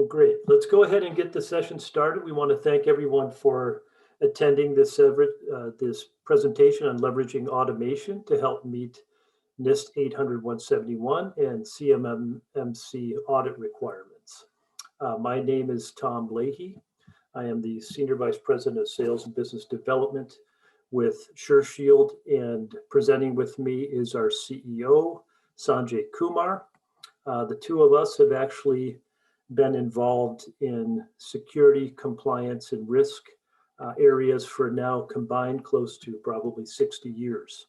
Well, great. Let's go ahead and get the session started. We want to thank everyone for attending this presentation on leveraging automation to help meet NIST 800-171 and CMMC audit requirements. My name is Tom Leahy. I am the Senior Vice President of Sales and Business Development with SureShield, and presenting with me is our CEO, Sanjay Kumar. The two of us have actually been involved in security, compliance, and risk areas for now combined close to probably 60 years.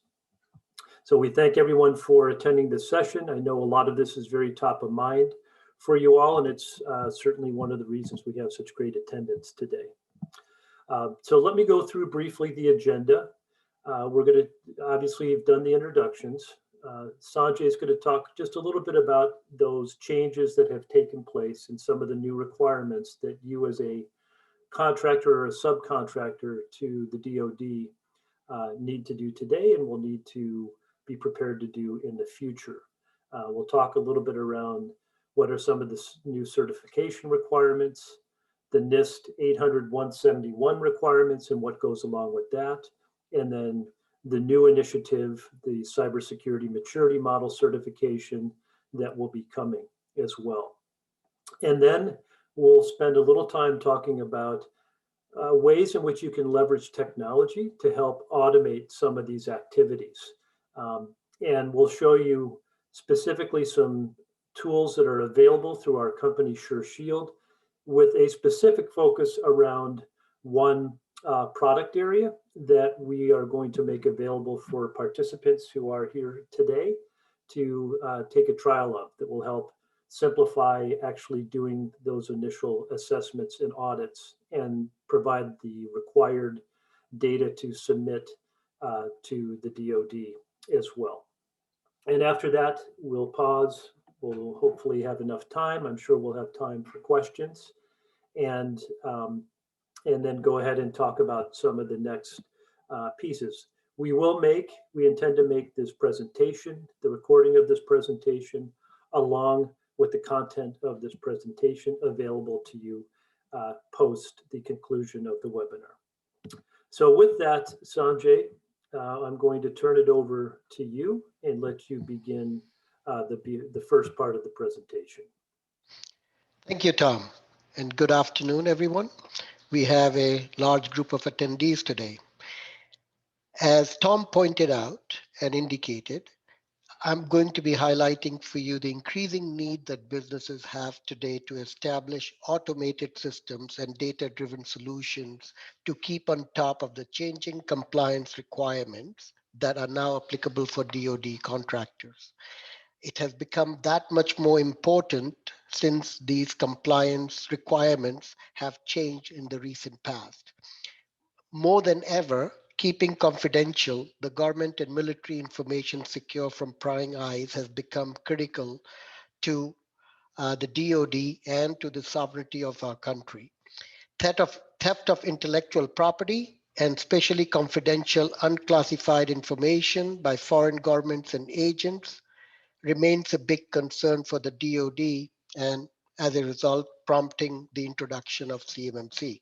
So we thank everyone for attending this session. I know a lot of this is very top of mind for you all, and it's certainly one of the reasons we have such great attendance today. So let me go through briefly the agenda. We're going to, obviously, you've done the introductions. Sanjay is going to talk just a little bit about those changes that have taken place and some of the new requirements that you as a contractor or a subcontractor to the DoD need to do today and will need to be prepared to do in the future. We'll talk a little bit around what are some of the new certification requirements, the NIST 800-171 requirements and what goes along with that, and then the new initiative, the Cybersecurity Maturity Model certification that will be coming as well. And then we'll spend a little time talking about ways in which you can leverage technology to help automate some of these activities. And we'll show you specifically some tools that are available through our company SureShield with a specific focus around one product area that we are going to make available for participants who are here today to take a trial of that will help simplify actually doing those initial assessments and audits and provide the required data to submit to the DoD as well. And after that, we'll pause. We'll hopefully have enough time. I'm sure we'll have time for questions. And then go ahead and talk about some of the next pieces. We intend to make this presentation, the recording of this presentation, along with the content of this presentation available to you post the conclusion of the webinar. So with that, Sanjay, I'm going to turn it over to you and let you begin the first part of the presentation. Thank you, Tom, and good afternoon, everyone. We have a large group of attendees today. As Tom pointed out and indicated, I'm going to be highlighting for you the increasing need that businesses have today to establish automated systems and data-driven solutions to keep on top of the changing compliance requirements that are now applicable for DoD contractors. It has become that much more important since these compliance requirements have changed in the recent past. More than ever, keeping confidential the government and military information secure from prying eyes has become critical to the DoD and to the sovereignty of our country. Theft of intellectual property and especially confidential unclassified information by foreign governments and agents remains a big concern for the DoD, and as a result, prompting the introduction of CMMC.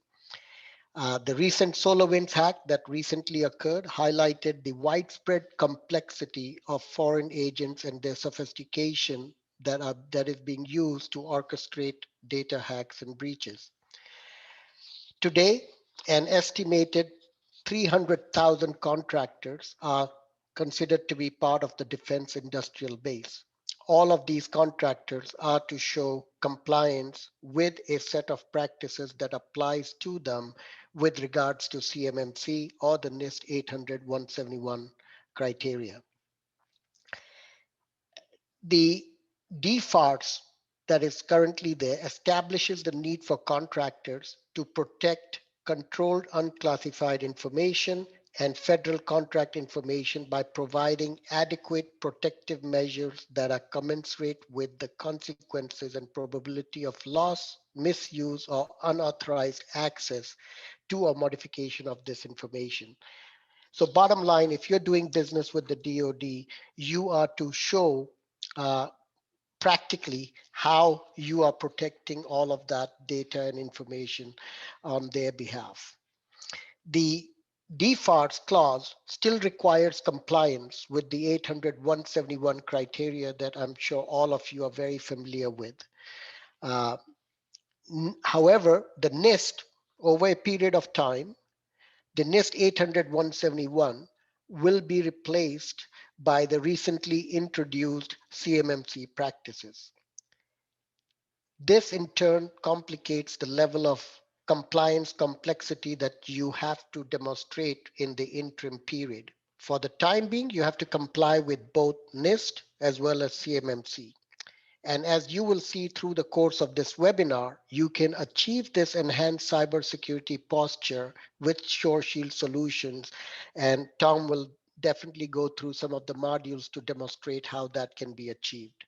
The recent SolarWinds hack that recently occurred highlighted the widespread complexity of foreign agents and their sophistication that is being used to orchestrate data hacks and breaches. Today, an estimated 300,000 contractors are considered to be part of the defense industrial base. All of these contractors are to show compliance with a set of practices that applies to them with regards to CMMC or the NIST 800-171 criteria. The DFARS that is currently there establishes the need for contractors to protect controlled unclassified information and federal contract information by providing adequate protective measures that are commensurate with the consequences and probability of loss, misuse, or unauthorized access to or modification of this information. So bottom line, if you're doing business with the DoD, you are to show practically how you are protecting all of that data and information on their behalf. The defaults clause still requires compliance with the 800-171 criteria that I'm sure all of you are very familiar with. Uh, However, the NIST, over a period of time, the NIST 800-171 will be replaced by the recently introduced CMMC practices. This in turn complicates the level of compliance complexity that you have to demonstrate in the interim period. For the time being, you have to comply with both NIST as well as CMMC. And as you will see through the course of this webinar, you can achieve this enhanced cybersecurity posture with SureShield solutions. And Tom will definitely go through some of the modules to demonstrate how that can be achieved.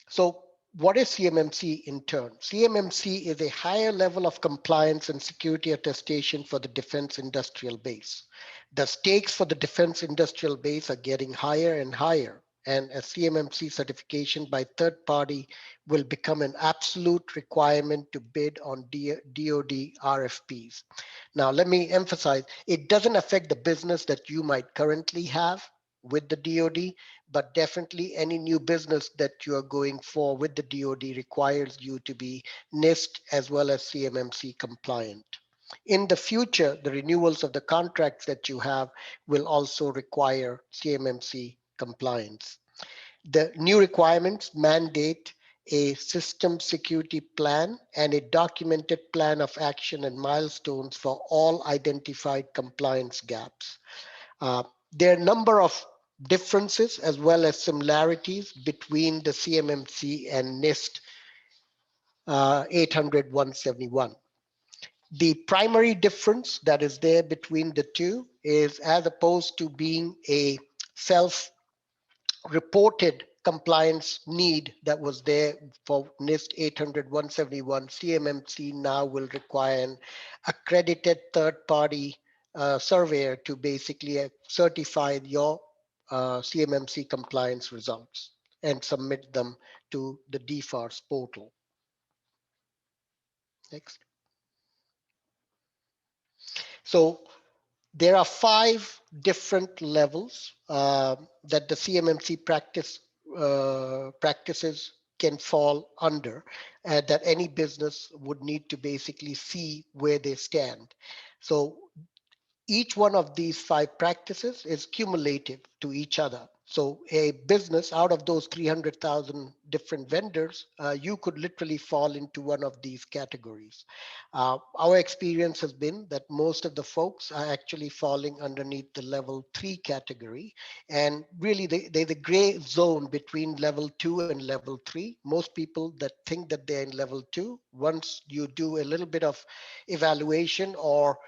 So what is CMMC in turn? CMMC is a higher level of compliance and security attestation for the defense industrial base. The stakes for the defense industrial base are getting higher and higher, and a CMMC certification by third party will become an absolute requirement to bid on DoD RFPs. Now, let me emphasize, it doesn't affect the business that you might currently have with the DoD, but definitely any new business that you are going for with the DoD requires you to be NIST as well as CMMC compliant. In the future, the renewals of the contracts that you have will also require CMMC compliance. The new requirements mandate a system security plan and a documented plan of action and milestones for all identified compliance gaps. Uh, there are a number of differences as well as similarities between the CMMC and NIST 800-171. The primary difference that is there between the two is, as opposed to being a self-reported compliance need that was there for NIST 800-171, CMMC now will require an accredited third-party surveyor to basically certify your CMMC compliance results and submit them to the DFARS portal. Next. So there are 5 different levels that the CMMC practices can fall under, that any business would need to basically see where they stand. So each one of these 5 practices is cumulative to each other. So a business, out of those 300,000 different vendors, you could literally fall into one of these categories. Our experience has been that most of the folks are actually falling underneath the level 3 category. And really there's a gray zone between level 2 and level 3. Most people that think that they're in level 2, once you do a little bit of evaluation or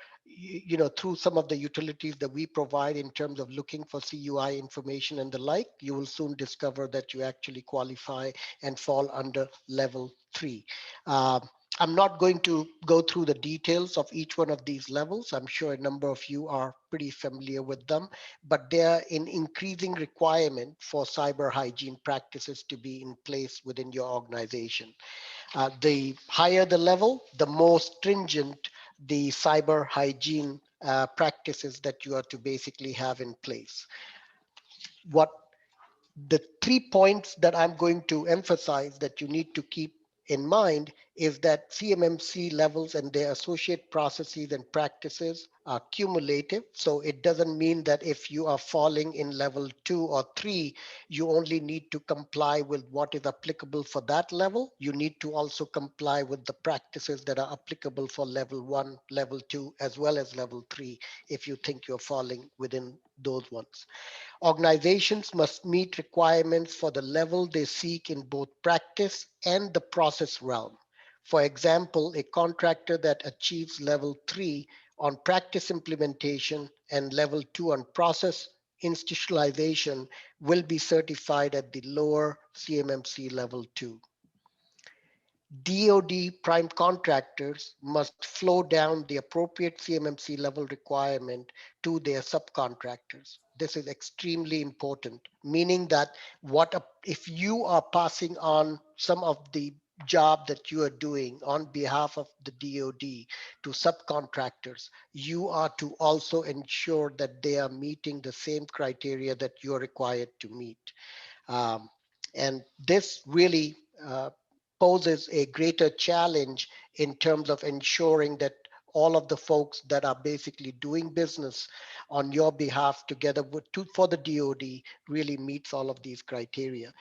through some of the utilities that we provide in terms of looking for CUI information and the like, you will soon discover that you actually qualify and fall under level 3. I'm not going to go through the details of each one of these levels. I'm sure a number of you are pretty familiar with them, but they're an increasing requirement for cyber hygiene practices to be in place within your organization. The higher the level, the more stringent the cyber hygiene practices that you are to basically have in place. What the 3 points that I'm going to emphasize that you need to keep in mind is that CMMC levels and their associate processes and practices are cumulative. So it doesn't mean that if you are falling in level 2 or 3, you only need to comply with what is applicable for that level. You need to also comply with the practices that are applicable for level 1, level 2, as well as level 3, if you think you're falling within those ones. Organizations must meet requirements for the level they seek in both practice and the process realm. For example, a contractor that achieves level 3 on practice implementation and level 2 on process institutionalization will be certified at the lower CMMC level 2. DoD prime contractors must flow down the appropriate CMMC level requirement to their subcontractors. This is extremely important, meaning that if you are passing on some of the job that you are doing on behalf of the DoD to subcontractors, you are to also ensure that they are meeting the same criteria that you are required to meet. And this really poses a greater challenge in terms of ensuring that all of the folks that are basically doing business on your behalf together for the DoD really meets all of these criteria.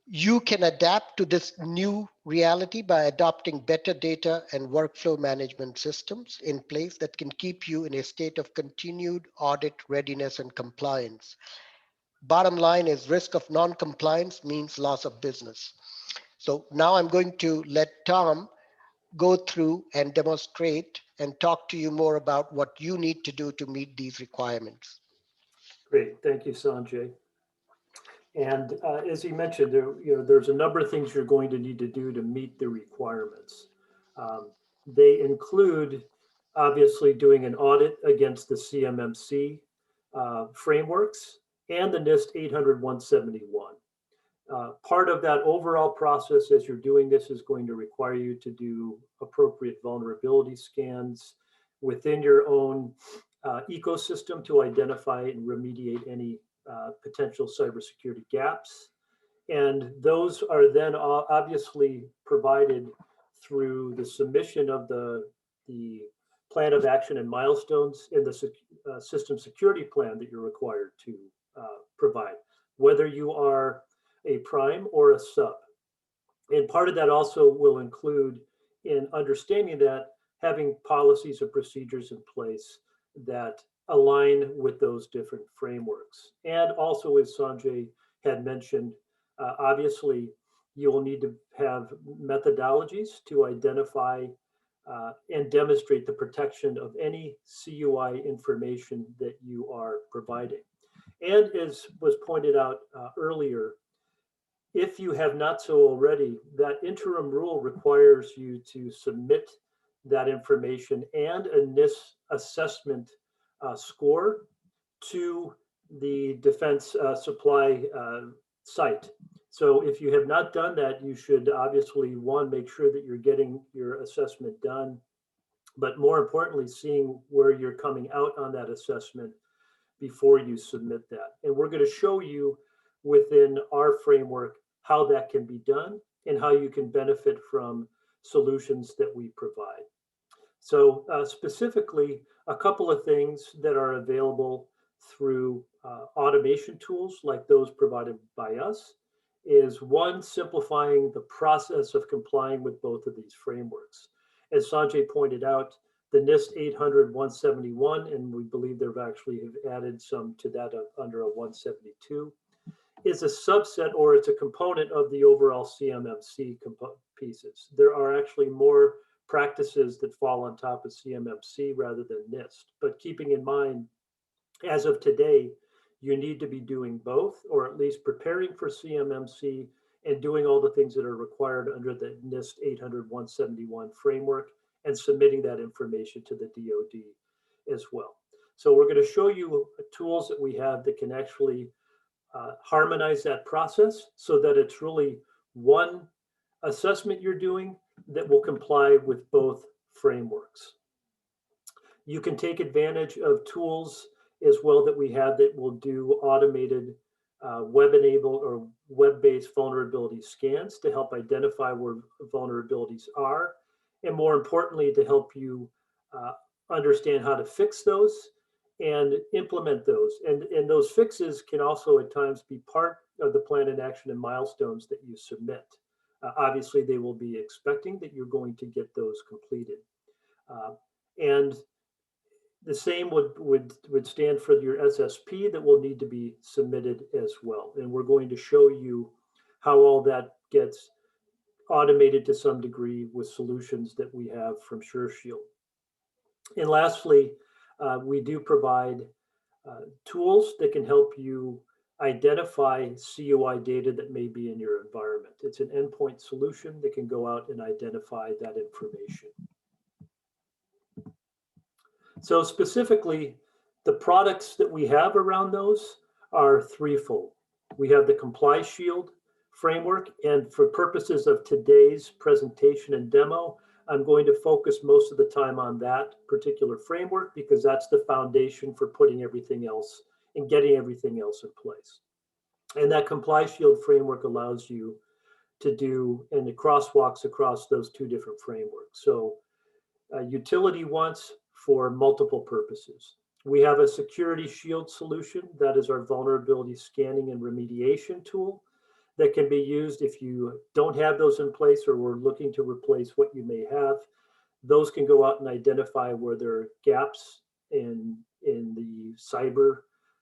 You can adapt to this new reality by adopting better data and workflow management systems in place that can keep you in a state of continued audit readiness and compliance. Bottom line is risk of non-compliance means loss of business. So now I'm going to let Tom go through and demonstrate and talk to you more about what you need to do to meet these requirements. Great, thank you, Sanjay. And as he mentioned, there's a number of things you're going to need to do to meet the requirements. They include, obviously, doing an audit against the CMMC frameworks and the NIST 800-171. Part of that overall process as you're doing this is going to require you to do appropriate vulnerability scans within your own ecosystem to identify and remediate any potential cybersecurity gaps. And those are then obviously provided through the submission of the plan of action and milestones in the system security plan that you're required to provide, whether you are a prime or a sub. And part of that also will include in understanding that having policies or procedures in place that align with those different frameworks. And also, as Sanjay had mentioned, obviously, you will need to have methodologies to identify and demonstrate the protection of any CUI information that you are providing. And as was pointed out earlier, if you have not so already, that interim rule requires you to submit that information and a NIST assessment score to the defense supply site. So if you have not done that, you should obviously, one, make sure that you're getting your assessment done, but more importantly, seeing where you're coming out on that assessment before you submit that. And we're going to show you within our framework how that can be done and how you can benefit from solutions that we provide. So specifically, a couple of things that are available through automation tools like those provided by us is one, simplifying the process of complying with both of these frameworks. As Sanjay pointed out, the NIST 800-171, and we believe they've actually added some to that under a 172, is a subset or it's a component of the overall CMMC pieces. There are actually more practices that fall on top of CMMC rather than NIST. But keeping in mind, as of today, you need to be doing both, or at least preparing for CMMC and doing all the things that are required under the NIST 800-171 framework and submitting that information to the DoD as well. So we're going to show you tools that we have that can actually harmonize that process so that it's really one assessment you're doing that will comply with both frameworks. You can take advantage of tools as well that we have that will do automated web-enabled or web-based vulnerability scans to help identify where vulnerabilities are, and more importantly, to help you understand how to fix those and implement those. And those fixes can also at times be part of the plan in action and milestones that you submit. Obviously, they will be expecting that you're going to get those completed. And the same would stand for your SSP that will need to be submitted as well. And we're going to show you how all that gets automated to some degree with solutions that we have from SureShield. And lastly, we do provide tools that can help you identify CUI data that may be in your environment. It's an endpoint solution that can go out and identify that information. So specifically, The products that we have around those are threefold. We have the ComplyShield framework, and for purposes of today's presentation and demo, I'm going to focus most of the time on that particular framework because that's the foundation for putting everything else and getting everything else in place. And that ComplyShield framework allows you to do, and it crosswalks across those two different frameworks. So utility wants for multiple purposes. We have a security shield solution that is our vulnerability scanning and remediation tool that can be used if you don't have those in place or we're looking to replace what you may have. Those can go out and identify where there are gaps in the cyber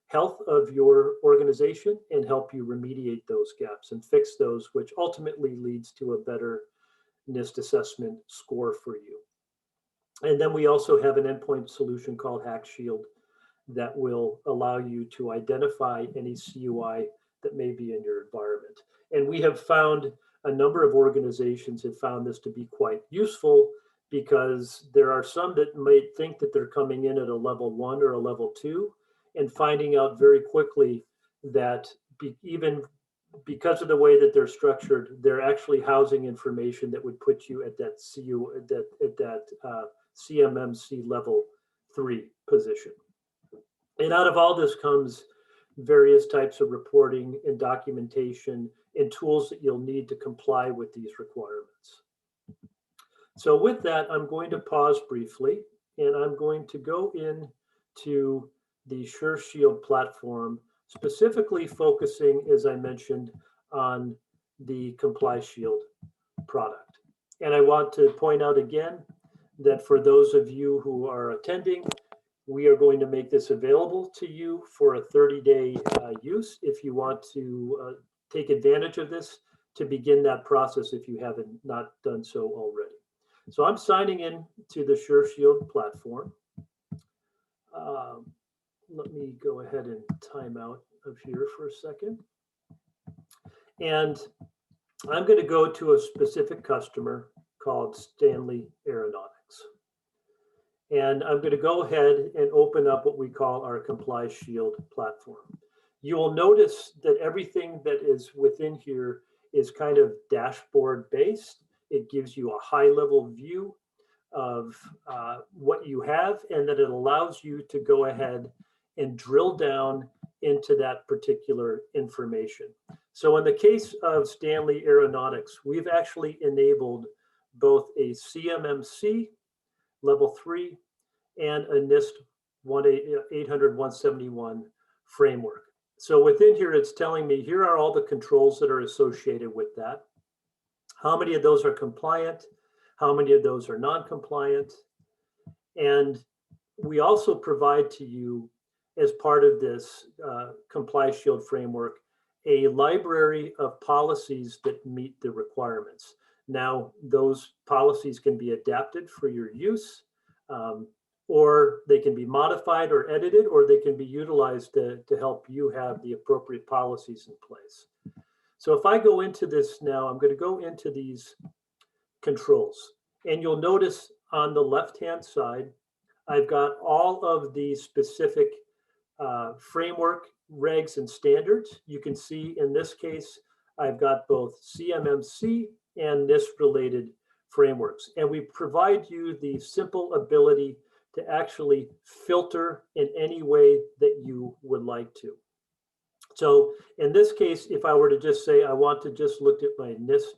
health of your organization and help you remediate those gaps and fix those, which ultimately leads to a better NIST assessment score for you. And then we also have an endpoint solution called HackShield that will allow you to identify any CUI that may be in your environment. And we have found a number of organizations have found this to be quite useful because there are some that might think that they're coming in at a level 1 or a level 2 and finding out very quickly that even because of the way that they're structured, they're actually housing information that would put you at that CMMC level 3 position. And out of all this comes various types of reporting and documentation and tools that you'll need to comply with these requirements. So with that, I'm going to pause briefly and I'm going to go into the SureShield platform, specifically focusing, as I mentioned, on the ComplyShield product. And I want to point out again that for those of you who are attending, we are going to make this available to you for a 30-day use if you want to take advantage of this to begin that process if you haven't not done so already. So I'm signing in to the SureShield platform. Let me go ahead and time out of here for a second. And I'm going to go to a specific customer called Stanley Aeronautics. And I'm going to go ahead and open up what we call our ComplyShield platform. You will notice that everything that is within here is kind of dashboard based. It gives you a high level view of what you have, and that it allows you to go ahead and drill down into that particular information. So in the case of Stanley Aeronautics, we've actually enabled both a CMMC level 3 and a NIST 800-171 framework. So within here, it's telling me here are all the controls that are associated with that. How many of those are compliant? How many of those are non-compliant? And we also provide to you, as part of this ComplyShield framework, a library of policies that meet the requirements. Now, those policies can be adapted for your use, or they can be modified or edited, or they can be utilized to help you have the appropriate policies in place. So if I go into this now, I'm going to go into these controls, and you'll notice on the left-hand side, I've got all of the specific framework regs and standards. You can see in this case, I've got both CMMC and NIST related frameworks. And we provide you the simple ability to actually filter in any way that you would like to. So in this case, if I were to just say, I want to just look at my NIST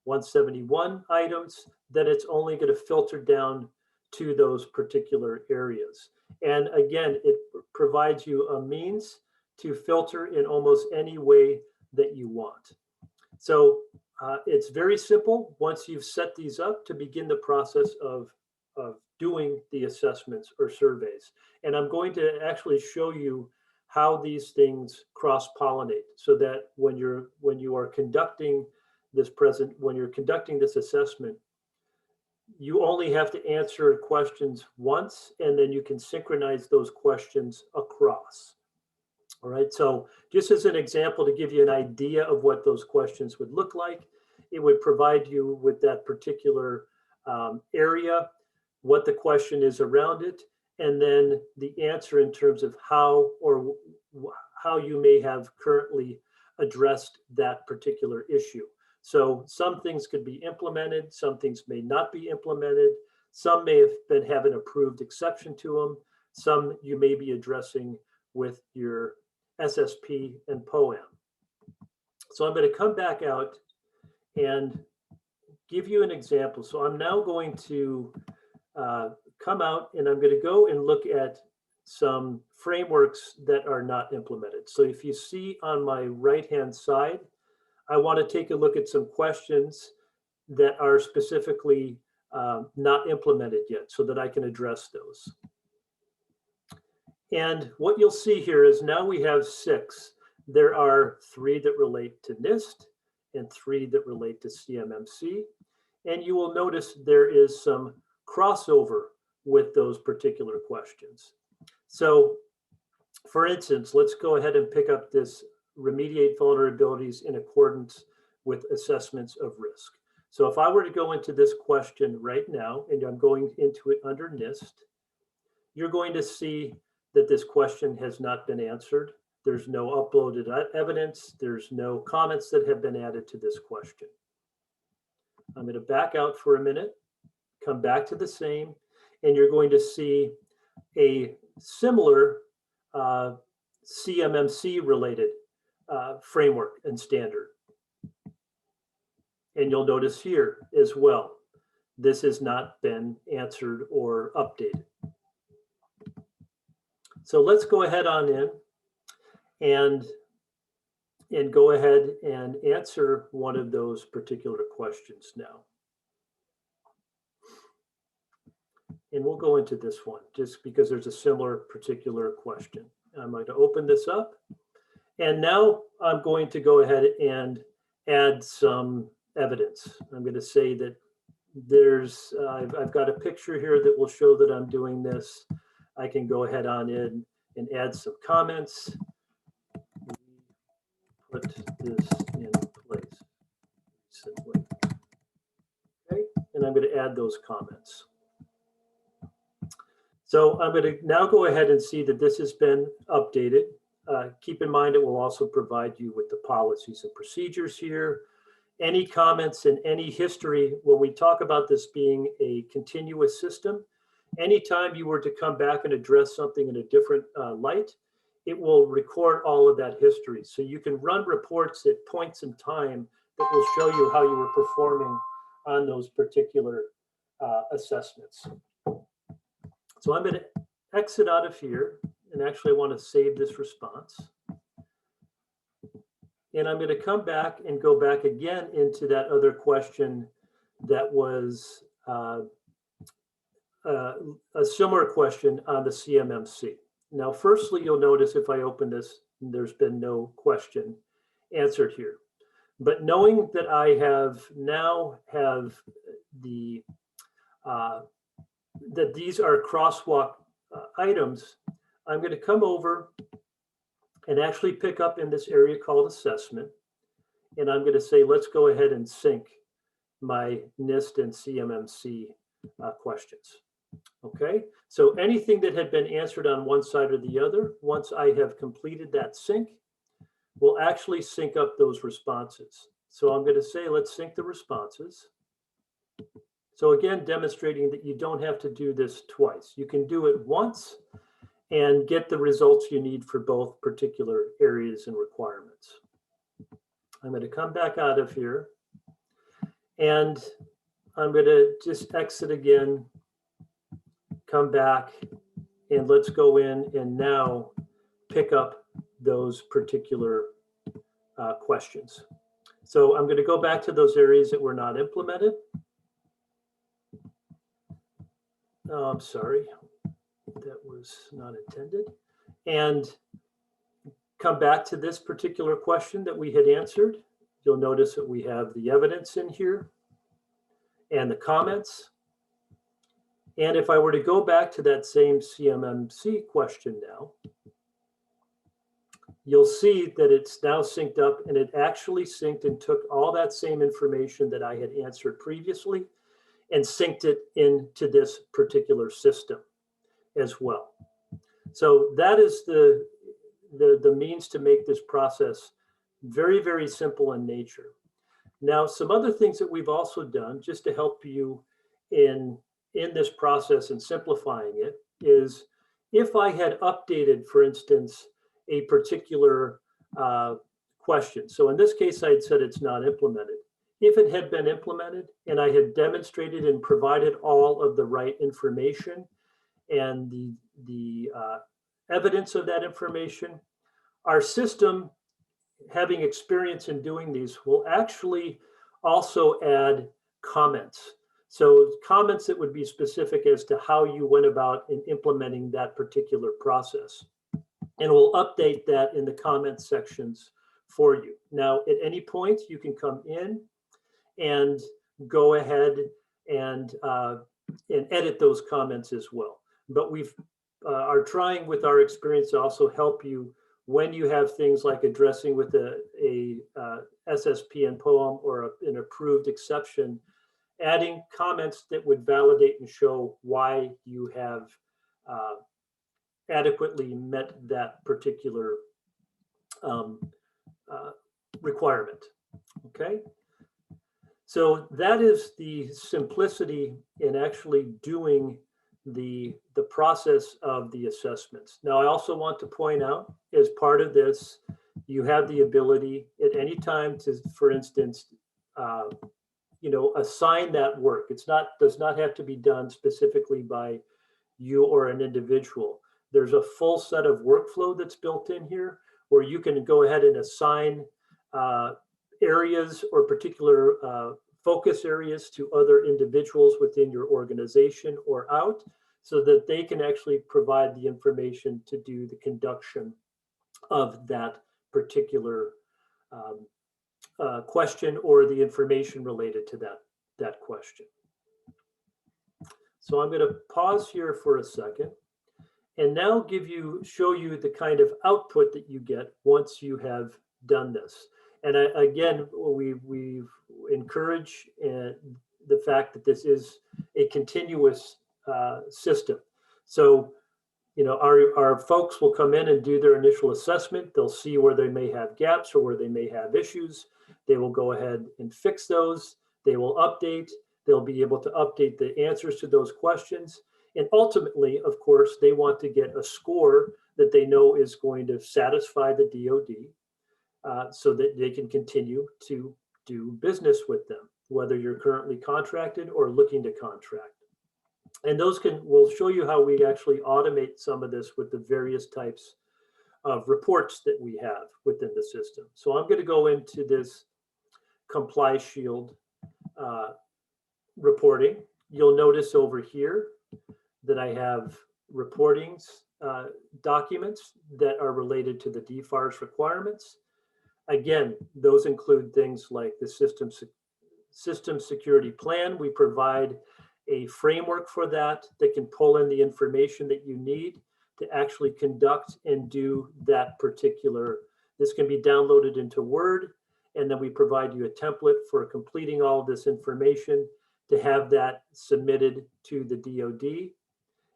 171 items, then it's only going to filter down to those particular areas. And again, it provides you a means to filter in almost any way that you want. So it's very simple once you've set these up to begin the process of doing the assessments or surveys. And I'm going to actually show you how these things cross-pollinate so that when you are conducting this assessment, you only have to answer questions once, and then you can synchronize those questions across. All right, so just as an example to give you an idea of what those questions would look like, it would provide you with that particular area, what the question is around it, and then the answer in terms of how or how you may have currently addressed that particular issue. So some things could be implemented, some things may not be implemented, some may have an approved exception to them, some you may be addressing with your SSP and POA&M. So I'm going to come back out and give you an example. So I'm now going to come out and I'm going to go and look at some frameworks that are not implemented. So if you see on my right-hand side, I want to take a look at some questions that are specifically not implemented yet so that I can address those. And what you'll see here is now we have 6. There are 3 that relate to NIST and 3 that relate to CMMC. And you will notice there is some crossover with those particular questions. So for instance, let's go ahead and pick up this remediate vulnerabilities in accordance with assessments of risk. So if I were to go into this question right now, and I'm going into it under NIST, you're going to see that this question has not been answered. There's no uploaded evidence. There's no comments that have been added to this question. I'm going to back out for a minute, come back to the same, and you're going to see a similar CMMC related framework and standard. And you'll notice here as well, this has not been answered or updated. So let's go ahead on in and go ahead and answer one of those particular questions now. And we'll go into this one just because there's a similar particular question. I'm going to open this up. And now I'm going to go ahead and add some evidence. I'm going to say that there's, I've got a picture here that will show that I'm doing this. I can go ahead on in and add some comments. Put this in place recently. Okay, and I'm going to add those comments. So I'm going to now go ahead and see that this has been updated. Keep in mind it will also provide you with the policies and procedures here. Any comments and any history, when we talk about this being a continuous system, anytime you were to come back and address something in a different light, it will record all of that history. So you can run reports at points in time that will show you how you were performing on those particular assessments. So I'm going to exit out of here, and actually I want to save this response. And I'm going to come back and go back again into that other question that was a similar question on the CMMC. Now, firstly, you'll notice if I open this, there's been no question answered here. But knowing that I have now have the that these are crosswalk items, I'm going to come over and actually pick up in this area called assessment. And I'm going to say, let's go ahead and sync my NIST and CMMC questions. Okay, so anything that had been answered on one side or the other, once I have completed that sync, will actually sync up those responses. So I'm going to say, let's sync the responses. So again, demonstrating that you don't have to do this twice. You can do it once and get the results you need for both particular areas and requirements. I'm going to come back out of here and I'm going to just exit again, come back, and let's go in and now pick up those particular questions. So I'm going to go back to those areas that were not implemented. Oh, I'm sorry, that was not intended. And come back to this particular question that we had answered. You'll notice that we have the evidence in here and the comments. And if I were to go back to that same CMMC question now, you'll see that it's now synced up, and it actually synced and took all that same information that I had answered previously and synced it into this particular system. as well. So that is the means to make this process very, very simple in nature. Now, some other things that we've also done just to help you in this process and simplifying it is if I had updated, for instance, a particular question. So in this case, I had said it's not implemented. If it had been implemented and I had demonstrated and provided all of the right information and the evidence of that information, our system, having experience in doing these, will actually also add comments. So comments that would be specific as to how you went about in implementing that particular process. And we'll update that in the comment sections for you. Now, at any point, you can come in and go ahead and edit those comments as well. But we are trying with our experience to also help you when you have things like addressing with a SSP and POA&M or an approved exception, adding comments that would validate and show why you have adequately met that particular requirement, okay? So that is the simplicity in actually doing the process of the assessments. Now, I also want to point out, as part of this, you have the ability at any time to, for instance, assign that work. Does not have to be done specifically by you or an individual. There's a full set of workflow that's built in here where you can go ahead and assign areas or particular focus areas to other individuals within your organization or out, so that they can actually provide the information to do the conduction of that particular question or the information related to that question. So I'm going to pause here for a second and now show you the kind of output that you get once you have done this. And again, we encourage the fact that this is a continuous system. So, our folks will come in and do their initial assessment. They'll see where they may have gaps or where they may have issues. They will go ahead and fix those. They will update. They'll be able to update the answers to those questions. And ultimately, of course, they want to get a score that they know is going to satisfy the DoD so that they can continue to do business with them, whether you're currently contracted or looking to contract. And we'll show you how we actually automate some of this with the various types of reports that we have within the system. So I'm going to go into this ComplyShield reporting. You'll notice over here that I have reportings documents that are related to the DFARS requirements. Again, those include things like the system security plan. We provide a framework for that can pull in the information that you need to actually conduct and do that particular. This can be downloaded into Word, and then we provide you a template for completing all of this information to have that submitted to the DoD.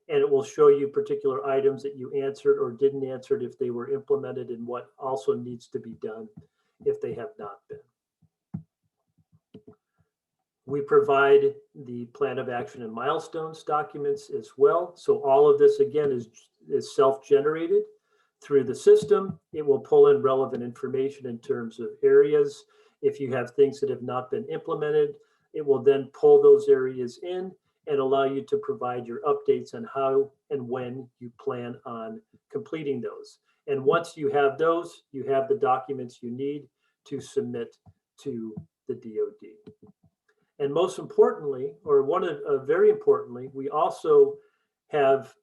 And it will show you particular items that you answered or didn't answer if they were implemented and what also needs to be done if they have not been. We provide the plan of action and milestones documents as well. So all of this, again, is self-generated through the system. It will pull in relevant information in terms of areas. If you have things that have not been implemented, it will then pull those areas in and allow you to provide your updates on how and when you plan on completing those. And once you have those, you have the documents you need to submit to the DoD. And most importantly, or very importantly, we also have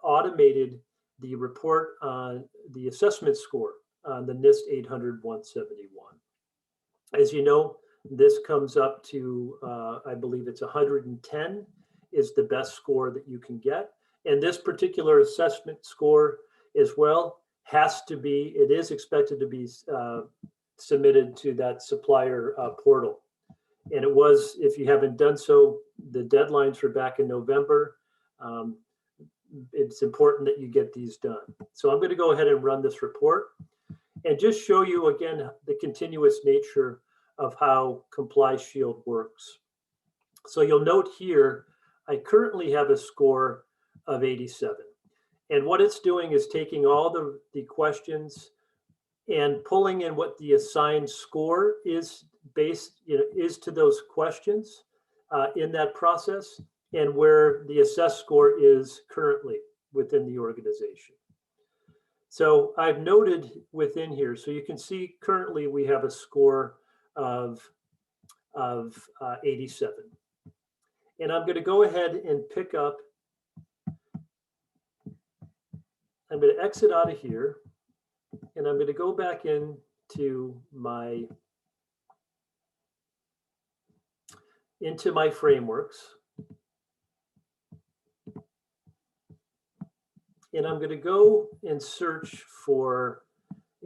automated the report on the assessment score on the NIST 800-171. As you know, this comes up to, I believe it's 110 is the best score that you can get. And this particular assessment score as well it is expected to be submitted to that supplier portal. And it was, if you haven't done so, the deadlines were back in November. it's important that you get these done. So I'm going to go ahead and run this report and just show you again the continuous nature of how ComplyShield works. So you'll note here, I currently have a score of 87. And what it's doing is taking all the questions and pulling in what the assigned score is based, is to those questions in that process, and where the assessed score is currently within the organization. So I've noted within here, so you can see currently we have a score of 87. And I'm going to go ahead and pick up, I'm going to exit out of here, and I'm going to go back into my frameworks. And I'm going to go and search for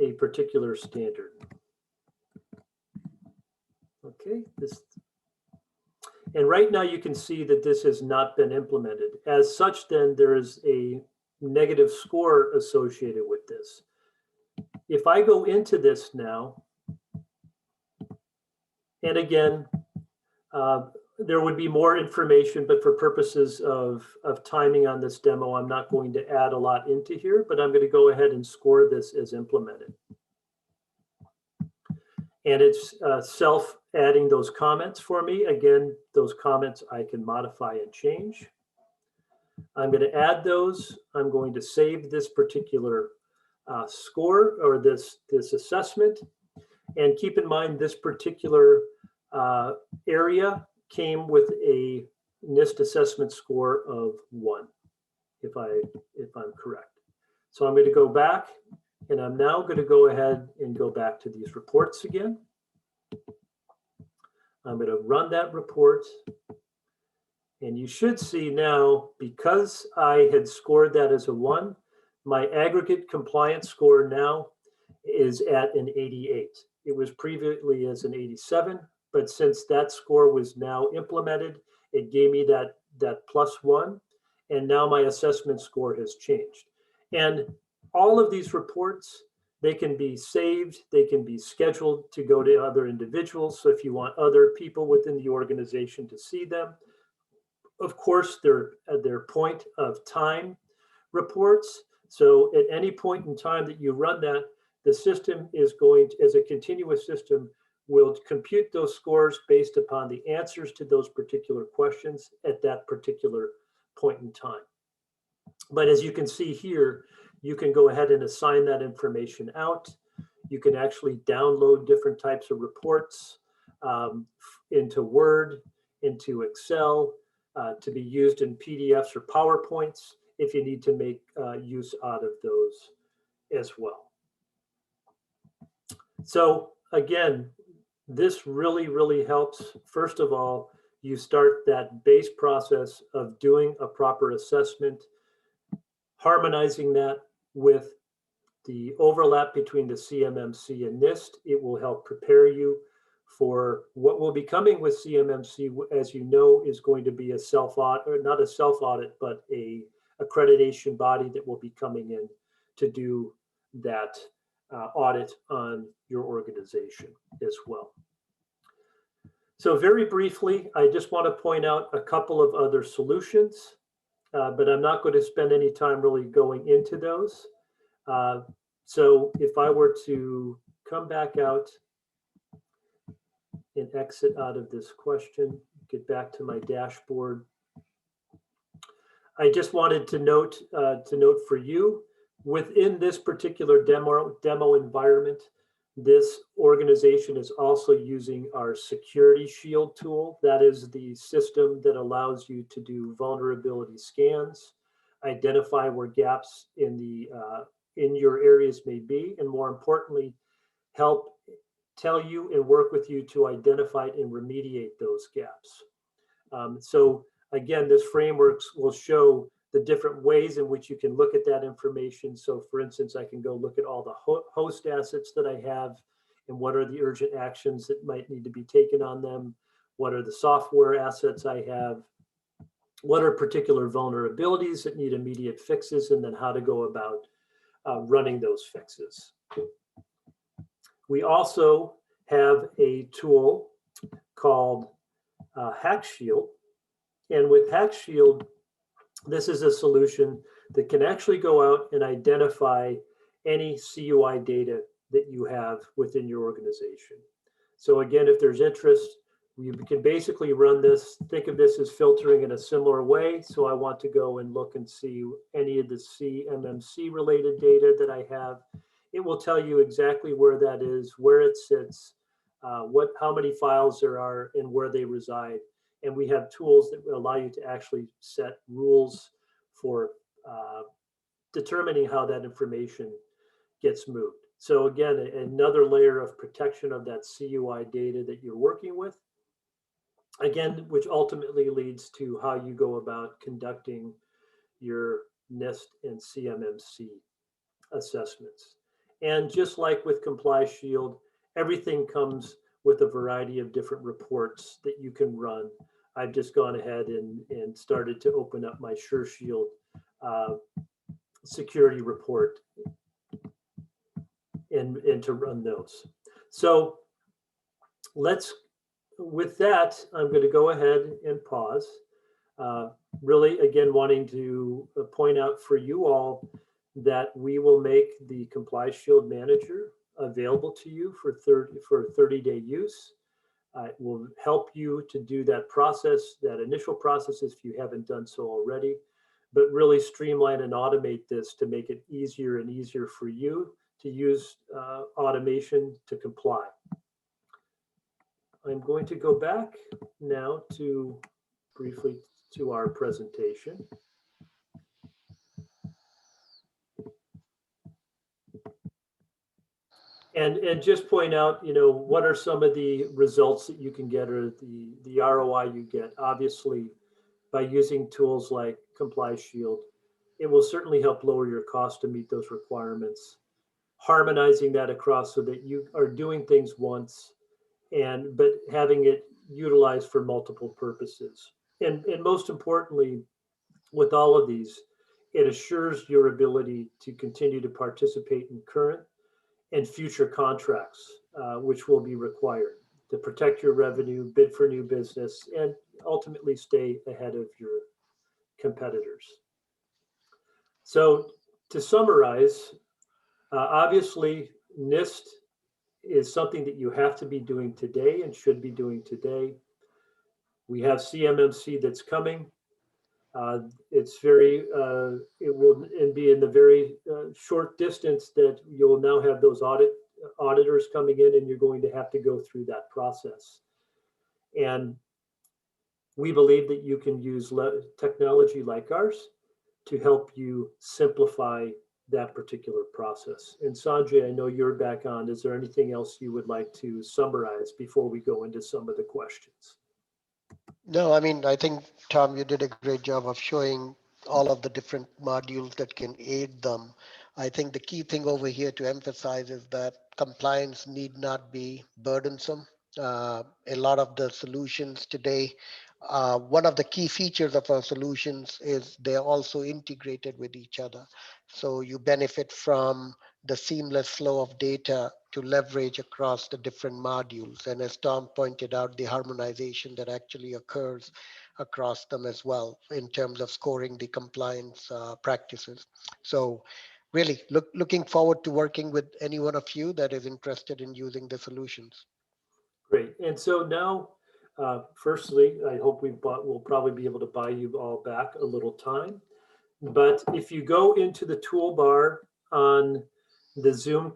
a particular standard. Okay, and right now you can see that this has not been implemented. As such, then there is a negative score associated with this. If I go into this now, and again, there would be more information, but for purposes of timing on this demo, I'm not going to add a lot into here, but I'm going to go ahead and score this as implemented. And it's self-adding those comments for me. Again, those comments I can modify and change. I'm going to add those. I'm going to save this particular score or this assessment. And keep in mind, this particular area came with a NIST assessment score of 1, if I'm correct. So I'm going to go back, and I'm now going to go ahead and go back to these reports again. I'm going to run that report. And you should see now, because I had scored that as a 1, my aggregate compliance score now is at an 88. It was previously as an 87, but since that score was now implemented, it gave me that +1, and now my assessment score has changed. And all of these reports, they can be saved, they can be scheduled to go to other individuals. So if you want other people within the organization to see them, of course, they're at their point of time reports. So at any point in time that you run that, the system is going to, as a continuous system, will compute those scores based upon the answers to those particular questions at that particular point in time. But as you can see here, you can go ahead and assign that information out. You can actually download different types of reports into Word, into Excel, to be used in PDFs or PowerPoints if you need to make use out of those as well. So again, this really, really helps. First of all, you start that base process of doing a proper assessment, harmonizing that with the overlap between the CMMC and NIST. It will help prepare you for what will be coming with CMMC, as you know, is going to be a self-audit, or not a self-audit, but a accreditation body that will be coming in to do that audit on your organization as well. So very briefly, I just want to point out a couple of other solutions, but I'm not going to spend any time really going into those. So if I were to come back out and exit out of this question, get back to my dashboard, I just wanted to note for you, within this particular demo environment, this organization is also using our SureShield tool. That is the system that allows you to do vulnerability scans, identify where gaps in your areas may be, and more importantly, help tell you and work with you to identify and remediate those gaps. So again, this framework will show the different ways in which you can look at that information. So for instance, I can go look at all the host assets that I have and what are the urgent actions that might need to be taken on them. What are the software assets I have? what are particular vulnerabilities that need immediate fixes, and then how to go about running those fixes. We also have a tool called HackShield. And with HackShield, this is a solution that can actually go out and identify any CUI data that you have within your organization. So again, if there's interest, you can basically run this, think of this as filtering in a similar way. So I want to go and look and see any of the CMMC related data that I have. It will tell you exactly where that is, where it sits, how many files there are, and where they reside. And we have tools that will allow you to actually set rules for determining how that information gets moved. So again, another layer of protection of that CUI data that you're working with. Again, which ultimately leads to how you go about conducting your NIST and CMMC assessments. And just like with ComplyShield, everything comes with a variety of different reports that you can run. I've just gone ahead and started to open up my SureShield security report and to run those. So with that, I'm going to go ahead and pause. Really, again, wanting to point out for you all that we will make the ComplyShield Manager available to you for 30-day use. It will help you to do that process, that initial process if you haven't done so already, but really streamline and automate this to make it easier and easier for you to use automation to comply. I'm going to go back now to briefly to our presentation. And just point out, what are some of the results that you can get or the ROI you get. Obviously, by using tools like ComplyShield, it will certainly help lower your cost to meet those requirements. Harmonizing that across so that you are doing things once, but having it utilized for multiple purposes. And most importantly, with all of these, it assures your ability to continue to participate in current and future contracts, which will be required to protect your revenue, bid for new business, and ultimately stay ahead of your competitors. So to summarize, obviously, NIST is something that you have to be doing today and should be doing today. We have CMMC that's coming. It will be in the very short distance that you'll now have those auditors coming in, and you're going to have to go through that process. And we believe that you can use technology like ours to help you simplify that particular process. And Sanjay, I know you're back on. Is there anything else you would like to summarize before we go into some of the questions? No, I mean, I think, Tom, you did a great job of showing all of the different modules that can aid them. I think the key thing over here to emphasize is that compliance need not be burdensome. A lot of the solutions today, one of the key features of our solutions is they're also integrated with each other. So you benefit from the seamless flow of data to leverage across the different modules. And as Tom pointed out, the harmonization that actually occurs across them as well in terms of scoring the compliance practices. So really looking forward to working with any one of you that is interested in using the solutions. Great. And so now, firstly, I hope we'll probably be able to buy you all back a little time. But if you go into the toolbar on the Zoom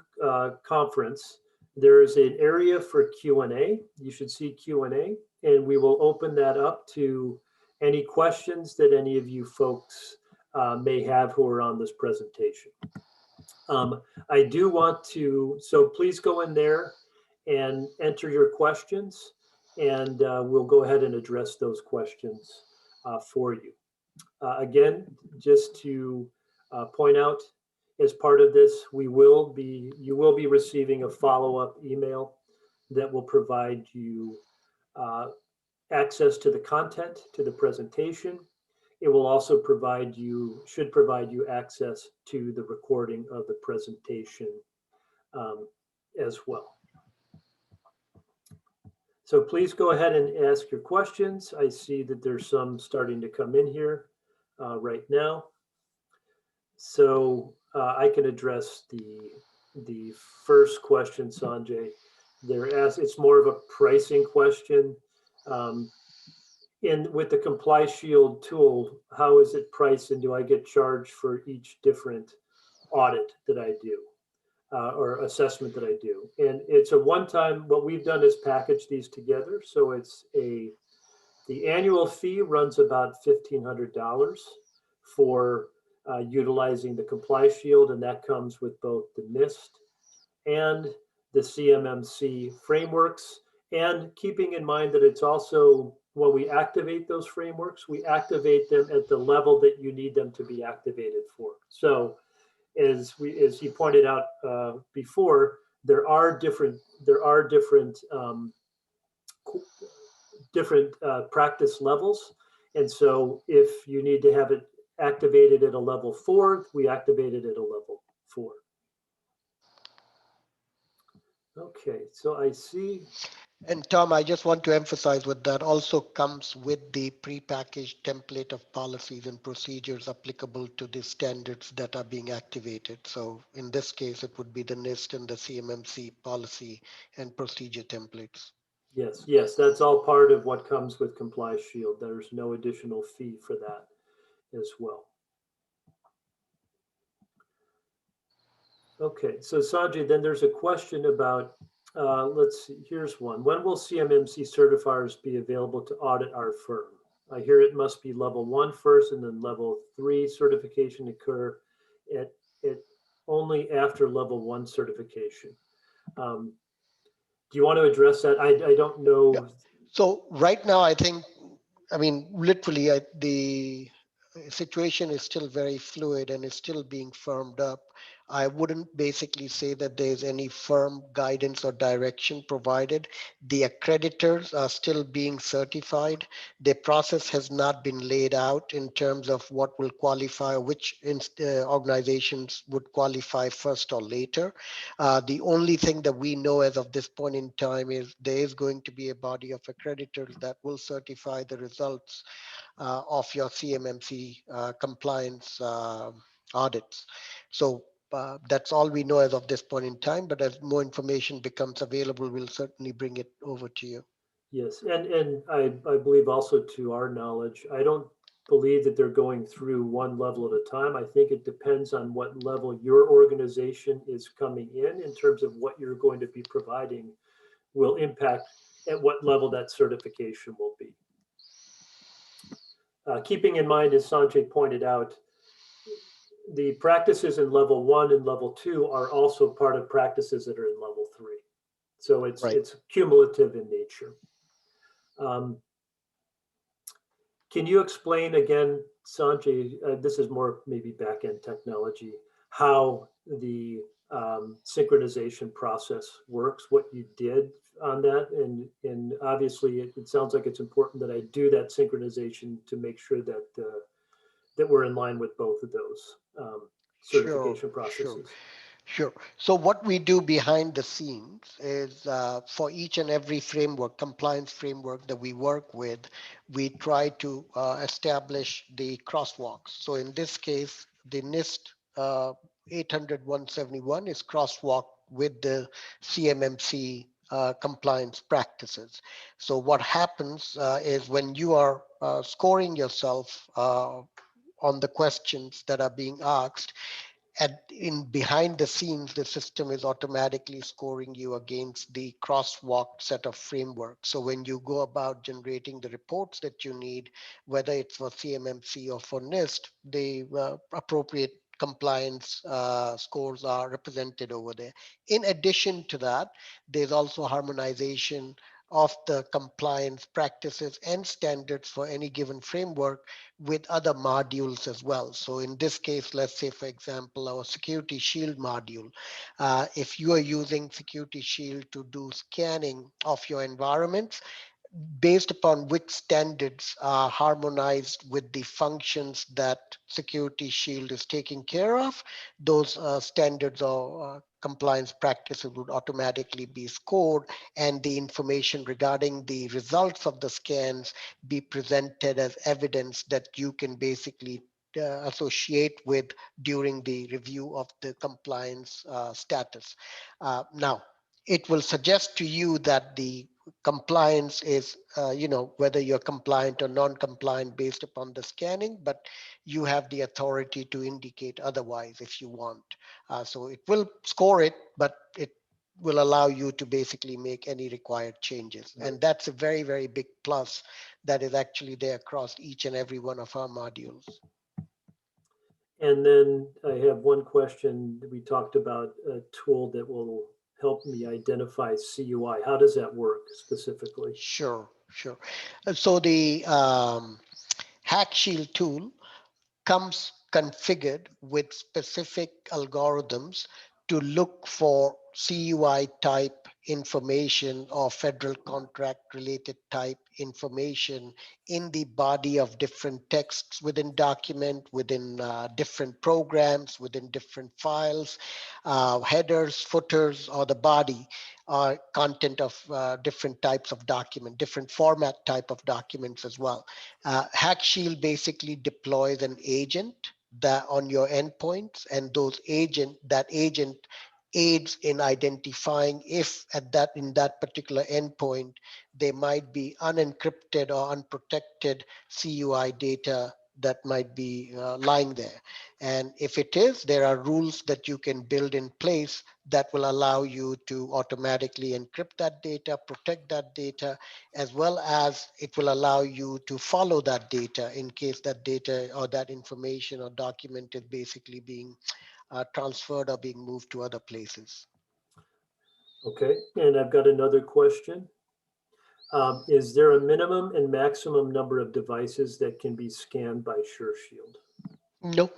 conference, there is an area for Q&A. You should see Q&A, and we will open that up to any questions that any of you folks may have who are on this presentation. I do want to, so please go in there and enter your questions, and we'll go ahead and address those questions for you. Again, just to point out, as part of this, you will be receiving a follow-up email that will provide you access to the content, to the presentation. It will also should provide you access to the recording of the presentation as well. So please go ahead and ask your questions. I see that there's some starting to come in here right now. So I can address the first question, Sanjay. It's more of a pricing question. With the ComplyShield tool, how is it priced, and do I get charged for each different audit that I do or assessment that I do? And it's a one-time. What we've done is package these together. So the annual fee runs about $1,500 for utilizing the ComplyShield, and that comes with both the NIST and the CMMC frameworks. And keeping in mind that it's also, when we activate those frameworks, we activate them at the level that you need them to be activated for. So as you pointed out before, there are different practice levels. And so if you need to have it activated at a level 4, we activate it at a level 4. Okay, so I see. And Tom, I just want to emphasize what that also comes with the prepackaged template of policies and procedures applicable to the standards that are being activated. So in this case, it would be the NIST and the CMMC policy and procedure templates. Yes, that's all part of what comes with ComplyShield. There's no additional fee for that as well. Okay, so Sanjay, then there's a question about, let's see, here's one. When will CMMC certifiers be available to audit our firm? I hear it must be level 1 first and then level 3 certification occur at only after level 1 certification. Do you want to address that? I don't know. Yeah. So right now, I mean, literally, the situation is still very fluid and is still being firmed up. I wouldn't basically say that there's any firm guidance or direction provided. The accreditors are still being certified. The process has not been laid out in terms of what will qualify, which organizations would qualify first or later. The only thing that we know as of this point in time is there is going to be a body of accreditors that will certify the results of your CMMC compliance audits. So that's all we know as of this point in time, but as more information becomes available, we'll certainly bring it over to you. Yes, and I believe also, to our knowledge, I don't believe that they're going through one level at a time. I think it depends on what level your organization is coming in terms of what you're going to be providing will impact at what level that certification will be. Keeping in mind, as Sanjay pointed out, the practices in level 1 and level 2 are also part of practices that are in level 3. So it's cumulative in nature. Can you explain again, Sanjay, this is more maybe back-end technology, how the synchronization process works, what you did on that? And obviously it sounds like it's important that I do that synchronization to make sure that that we're in line with both of those certification processes. Sure. So what we do behind the scenes is for each and every framework, compliance framework that we work with, we try to establish the crosswalks. So in this case, the NIST 800-171 is crosswalk with the CMMC compliance practices. So what happens is when you are scoring yourself on the questions that are being asked, behind the scenes, the system is automatically scoring you against the crosswalk set of frameworks. So when you go about generating the reports that you need, whether it's for CMMC or for NIST, the appropriate compliance scores are represented over there. In addition to that, there's also harmonization of the compliance practices and standards for any given framework with other modules as well. So in this case, let's say, for example, our Security Shield module, if you are using Security Shield to do scanning of your environments, based upon which standards are harmonized with the functions that Security Shield is taking care of, those standards or compliance practices would automatically be scored, and the information regarding the results of the scans be presented as evidence that you can basically associate with during the review of the compliance status. Now, it will suggest to you that the compliance is, whether you're compliant or non-compliant based upon the scanning, but you have the authority to indicate otherwise if you want. So it will score it, but it will allow you to basically make any required changes. Right. And that's a very, very big plus that is actually there across each and every one of our modules. And then I have one question. We talked about a tool that will help me identify CUI. How does that work specifically? Sure. So the Hack Shield tool comes configured with specific algorithms to look for CUI type information or federal contract related type information in the body of different texts within document, within different programs, within different files, headers, footers, or the body content of different types of document, different format type of documents as well. Hack Shield basically deploys an agent that on your endpoints, and that agent aids in identifying if in that particular endpoint there might be unencrypted or unprotected CUI data that might be lying there. And if it is, there are rules that you can build in place that will allow you to automatically encrypt that data, protect that data, as well as it will allow you to follow that data in case that data or that information or document is basically being transferred or being moved to other places. Okay, and I've got another question. Is there a minimum and maximum number of devices that can be scanned by SureShield? No,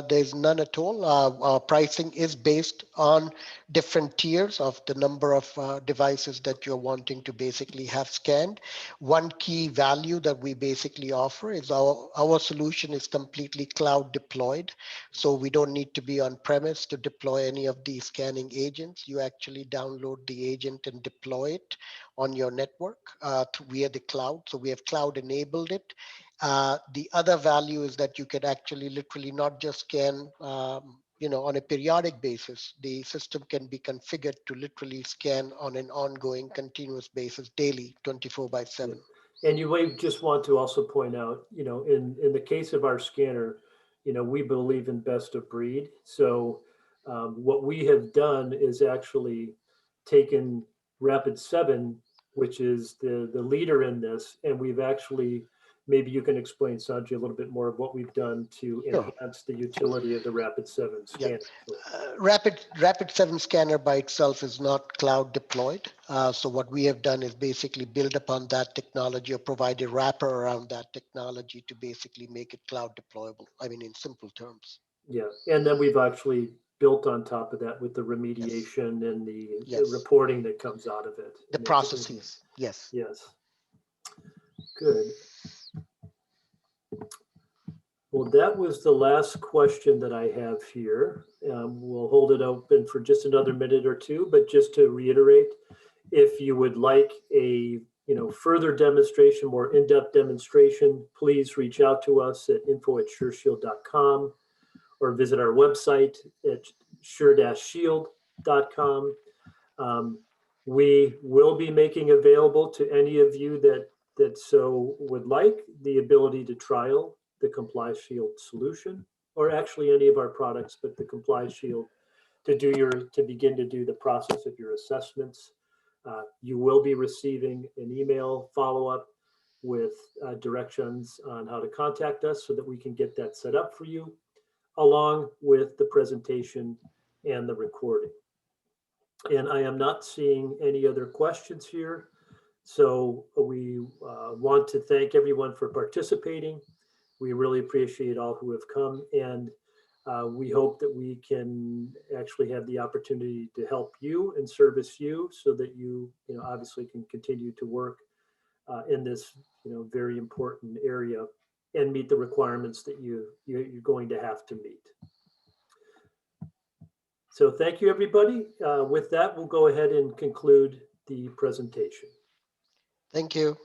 there's none at all. Our pricing is based on different tiers of the number of devices that you're wanting to basically have scanned. One key value that we basically offer is our solution is completely cloud deployed. So we don't need to be on premise to deploy any of these scanning agents. You actually download the agent and deploy it on your network via the cloud. So we have cloud enabled it. The other value is that you can actually literally not just scan, on a periodic basis. The system can be configured to literally scan on an ongoing, continuous basis, daily, 24/7. And you may just want to also point out, in the case of our scanner, we believe in best of breed. So what we have done is actually taken Rapid7, which is the leader in this, and we've actually, maybe you can explain, Sanjay, a little bit more of what we've done to enhance the utility of the Rapid7 scanner. Rapid7 scanner by itself is not cloud deployed. So what we have done is basically build upon that technology or provide a wrapper around that technology to basically make it cloud deployable. I mean, in simple terms. Yeah, and then we've actually built on top of that with the remediation and the reporting that comes out of it. The processes, yes. Yes. Good. Well, that was the last question that I have here. We'll hold it open for just another minute or two, but just to reiterate, if you would like a further demonstration, more in-depth demonstration, please reach out to us at info@sureshield.com or visit our website at sure-shield.com. We will be making available to any of you that so would like the ability to trial the Comply Shield solution, or actually any of our products, but the Comply Shield to begin to do the process of your assessments. You will be receiving an email follow-up with directions on how to contact us so that we can get that set up for you, along with the presentation and the recording. And I am not seeing any other questions here. So we want to thank everyone for participating. We really appreciate all who have come, and we hope that we can actually have the opportunity to help you and service you so that you obviously can continue to work in this very important area and meet the requirements that you're going to have to meet. So thank you, everybody. With that, we'll go ahead and conclude the presentation. Thank you.